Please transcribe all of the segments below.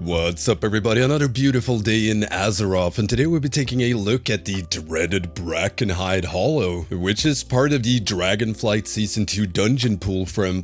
What's up everybody, another beautiful day in Azeroth, and today we'll be taking a look at the dreaded Brackenhide Hollow, which is part of the Dragonflight Season 2 dungeon pool for M+.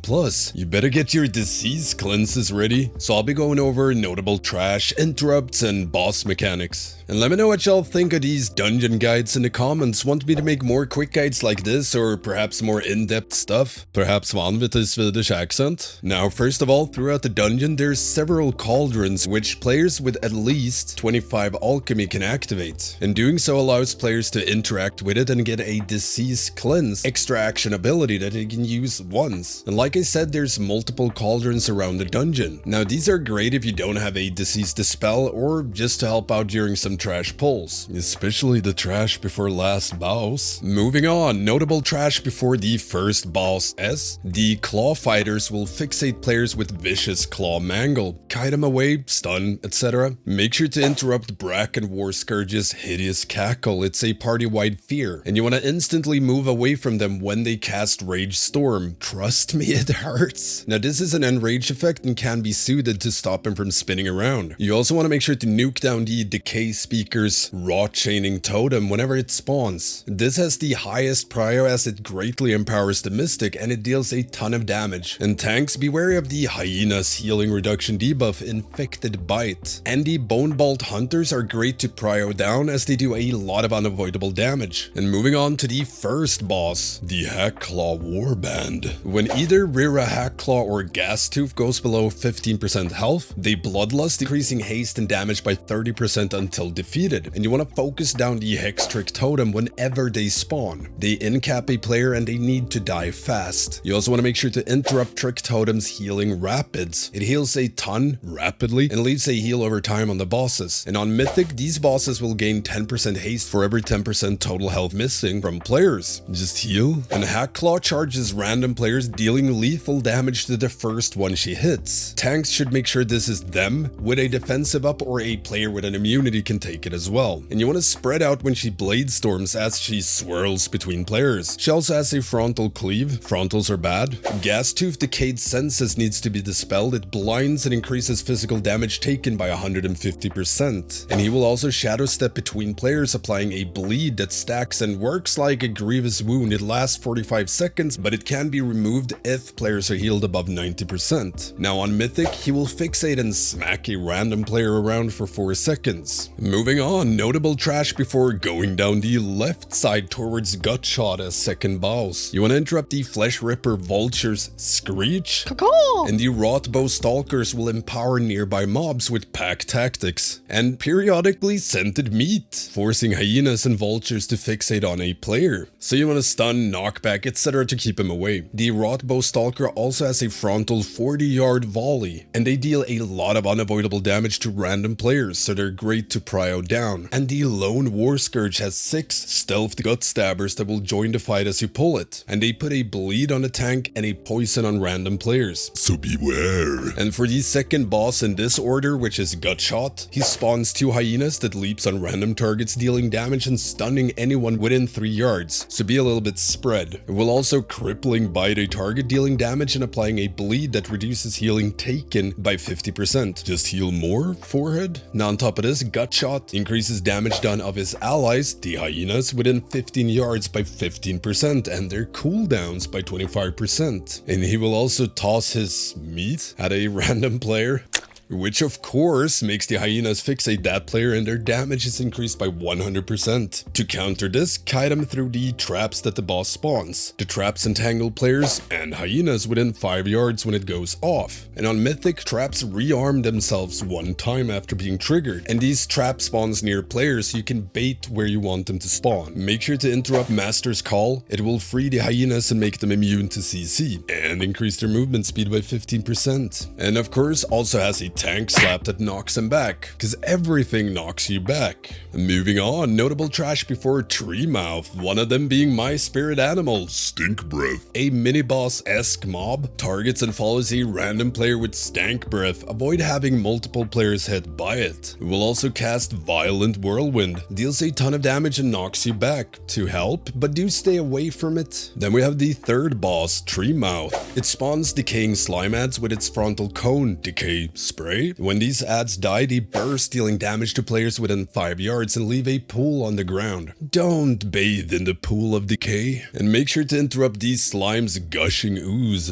You better get your disease cleanses ready, so I'll be going over notable trash, interrupts, and boss mechanics. And let me know what y'all think of these dungeon guides in the comments. Want me to make more quick guides like this, or perhaps more in-depth stuff? Perhaps one with a Swedish accent? Now, first of all, throughout the dungeon, there's several cauldrons which players with at least 25 alchemy can activate. And doing so allows players to interact with it and get a disease cleanse extra action ability that they can use once. And like I said, there's multiple cauldrons around the dungeon. Now, these are great if you don't have a disease dispel or just to help out during some trash pulls, especially the trash before last boss. Moving on, notable trash before the first boss S. The claw fighters will fixate players with vicious claw mangle, kite them away, stun, etc. Make sure to interrupt Bracken War Scourge's hideous cackle. It's a party-wide fear, and you want to instantly move away from them when they cast Rage Storm. Trust me, it hurts. Now, this is an enrage effect and can be suited to stop him from spinning around. You also want to make sure to nuke down the Decay Speaker's Raw Chaining Totem whenever it spawns. This has the highest prio as it greatly empowers the Mystic and it deals a ton of damage. And tanks, be wary of the Hyena's healing reduction debuff, Infected Bite. And the Bone Bolt Hunters are great to prio down as they do a lot of unavoidable damage. And moving on to the first boss, the Heckler Warband. When either Rira Hackclaw or Gastooth goes below 15% health, they Bloodlust, decreasing haste and damage by 30% until defeated, and you want to focus down the Hextrick Totem whenever they spawn. They incap a player and they need to die fast. You also want to make sure to interrupt Trick Totem's healing rapids. It heals a ton rapidly and leaves a heal over time on the bosses. And on Mythic, these bosses will gain 10% haste for every 10% total health missing from players. Just heal. And Hackclaw charges random players, dealing lethal damage to the first one she hits. Tanks should make sure this is them with a defensive up, or a player with an immunity can take it as well. And you want to spread out when she blade storms as she swirls between players. She also has a frontal cleave. Frontals are bad. Gastooth Decayed Senses needs to be dispelled. It blinds and increases physical damage taken by 150%. And he will also shadow step between players, applying a bleed that stacks and works like a grievous wound. It lasts 45 seconds, but it can be removed if players are healed above 90%. Now on Mythic, he will fixate and smack a random player around for 4 seconds. Moving on, notable trash before going down the left side towards Gutshot as second boss. You want to interrupt the Flesh Ripper Vulture's Screech, and the Rotbow Stalkers will empower nearby mobs with pack tactics, and periodically scented meat, forcing hyenas and vultures to fixate on a player. So you want to stun, knockback, etc. to keep him away. The Rotbow Stalker also has a frontal 40-yard volley, and they deal a lot of unavoidable damage to random players, so they're great to prio down. And the Lone War Scourge has 6 stealthed gut stabbers that will join the fight as you pull it, and they put a bleed on the tank and a poison on random players, so beware. And for the second boss in this order, which is Gutshot, he spawns 2 hyenas that leaps on random targets, dealing damage and stunning anyone within 3 yards, so be a little bit spread. It will also crippling bite a target, dealing damage and applying a bleed that reduces healing taken by 50%. Just heal more, forehead. Now on top of this, Gutshot increases damage done of his allies, the hyenas, within 15 yards by 15% and their cooldowns by 25%. And he will also toss his meat at a random player, which of course makes the hyenas fixate that player and their damage is increased by 100%. To counter this, kite them through the traps that the boss spawns. The traps entangle players and hyenas within 5 yards when it goes off. And on Mythic, traps rearm themselves 1 time after being triggered, and these trap spawns near players so you can bait where you want them to spawn. Make sure to interrupt Master's Call. It will free the hyenas and make them immune to CC, and increase their movement speed by 15%. And of course also has a tank slap that knocks him back, because everything knocks you back. Moving on, notable trash before Tree Mouth, one of them being my spirit animal, Stink Breath. A mini-boss-esque mob targets and follows a random player with Stank Breath. Avoid having multiple players hit by it. It will also cast Violent Whirlwind, deals a ton of damage and knocks you back. To help, but do stay away from it. Then we have the third boss, Tree Mouth. It spawns decaying slime ads with its frontal cone, Decay Spread. spray. When these ads die, they burst, dealing damage to players within 5 yards and leave a pool on the ground. Don't bathe in the pool of decay. And make sure to interrupt these slimes' gushing ooze.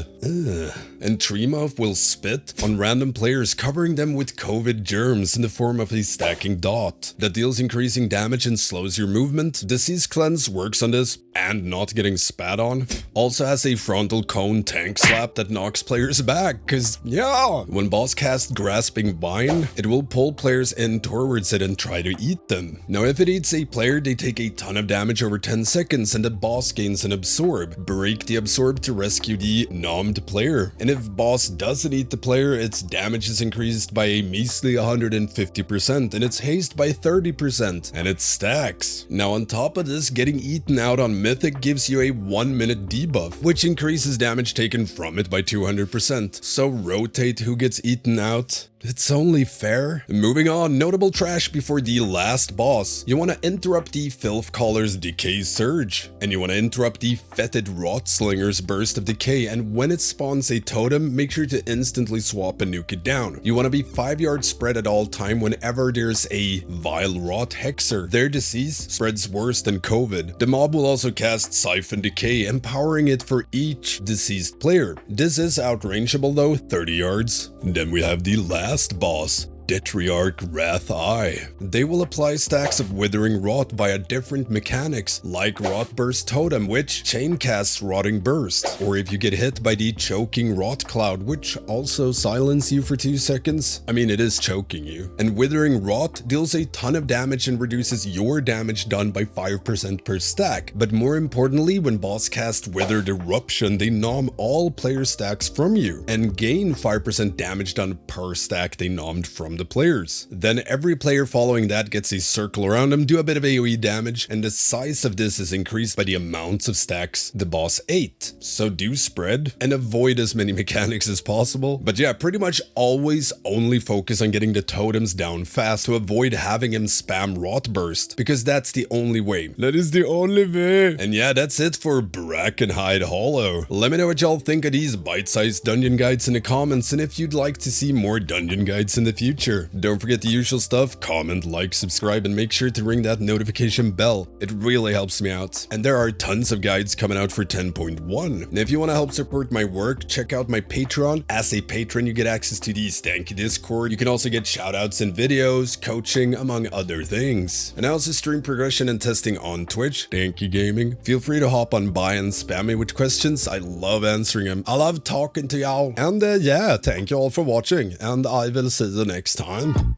And Tremoth will spit on random players, covering them with COVID germs in the form of a stacking dot that deals increasing damage and slows your movement. Disease Cleanse works on this, and not getting spat on. Also has a frontal cone tank slap that knocks players back, cause yeah! When boss casts Grasping Vine, it will pull players in towards it and try to eat them. Now if it eats a player, they take a ton of damage over 10 seconds and the boss gains an Absorb. Break the Absorb to rescue the nommed player. And if boss doesn't eat the player, its damage is increased by a measly 150% and its haste by 30%, and it stacks. Now on top of this, getting eaten out on Mythic gives you a 1 minute debuff, which increases damage taken from it by 200%. So rotate who gets eaten out. It's only fair. Moving on, notable trash before the last boss. You want to interrupt the Filth Caller's Decay Surge, and you want to interrupt the Fetid Rot Slinger's Burst of Decay, and when it spawns a totem, make sure to instantly swap and nuke it down. You want to be 5 yards spread at all time whenever there's a Vile Rot Hexer. Their disease spreads worse than COVID. The mob will also cast Siphon Decay, empowering it for each deceased player. This is outrangeable though, 30 yards. Then we have the last boss, Tetriarch Wrath. They will apply stacks of Withering Rot via different mechanics, like Rot Burst Totem, which chain casts Rotting Burst, or if you get hit by the Choking Rot Cloud, which also silence you for 2 seconds. I mean, it is choking you. And Withering Rot deals a ton of damage and reduces your damage done by 5% per stack. But more importantly, when boss cast Withered Eruption, they nom all player stacks from you, and gain 5% damage done per stack they nommed from the players. Then every player following that gets a circle around them, do a bit of AoE damage, and the size of this is increased by the amounts of stacks the boss ate. So do spread and avoid as many mechanics as possible. But yeah, pretty much always only focus on getting the totems down fast to avoid having him spam Rot Burst, because that's the only way. That is the only way. And yeah, that's it for Brackenhide Hollow. Let me know what y'all think of these bite-sized dungeon guides in the comments, and if you'd like to see more dungeon guides in the future. Don't forget the usual stuff: comment, like, subscribe, and make sure to ring that notification bell. It really helps me out. And there are tons of guides coming out for 10.1. And if you want to help support my work, check out my Patreon. As a patron, you get access to the Stankie Discord. You can also get shoutouts in videos, coaching, among other things. And I also stream progression and testing on Twitch, Stankie Gaming. Feel free to hop on by and spam me with questions. I love answering them. I love talking to y'all. And yeah, thank you all for watching, and I will see you next time.